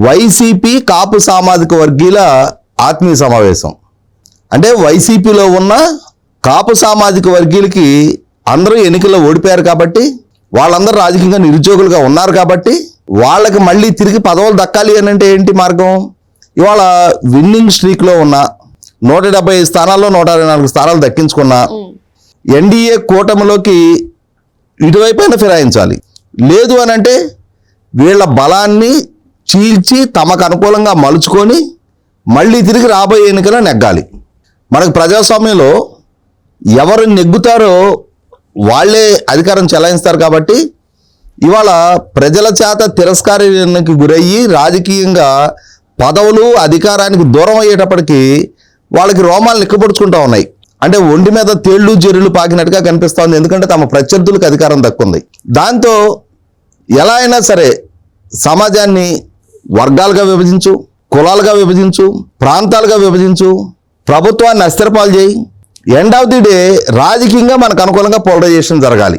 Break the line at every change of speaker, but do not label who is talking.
YCP కాపు సామాజిక వర్గీయుల ఆత్మీయ సమావేశం. అంటే వైసీపీలో ఉన్న కాపు సామాజిక వర్గీయులకి అందరూ ఎన్నికల్లో ఓడిపోయారు కాబట్టి, వాళ్ళందరూ రాజకీయంగా నిరుద్యోగులుగా ఉన్నారు కాబట్టి వాళ్ళకి మళ్ళీ తిరిగి పదవులు దక్కాలి అని అంటే ఏంటి మార్గం? ఇవాళ విన్నింగ్ స్ట్రీక్లో ఉన్న 175 స్థానాల్లో 124 స్థానాలు దక్కించుకున్న ఎన్డీఏ కూటమిలోకి ఇటువైపైన ఫిరాయించాలి. లేదు అని అంటే వీళ్ళ బలాన్ని చీల్చి తమకు అనుకూలంగా మలుచుకొని మళ్ళీ తిరిగి రాబోయే ఎన్నికల్లో నెగ్గాలి. మనకు ప్రజాస్వామ్యంలో ఎవరు నెగ్గుతారో వాళ్ళే అధికారం చెలాయిస్తారు కాబట్టి ఇవాళ ప్రజల చేత తిరస్కారానికి గురయ్యి రాజకీయంగా పదవులు అధికారానికి దూరం అయ్యేటప్పటికీ వాళ్ళకి రోమాలు నిక్కపొడుచుకుంటూ ఉన్నాయి. అంటే ఒంటి మీద తేళ్లు జెర్రులు పాకినట్టుగా కనిపిస్తోంది. ఎందుకంటే తమ ప్రత్యర్థులకు అధికారం దక్కుంది. దాంతో ఎలా అయినా సరే సమాజాన్ని వర్గాలుగా విభజించు, కులాలుగా విభజించు, ప్రాంతాలుగా విభజించు, ప్రభుత్వాన్ని అస్థిరపాలు చేయి. ఎండ్ ఆఫ్ ది డే రాజకీయంగా మనకు అనుకూలంగా పోలరైజేషన్ జరగాలి.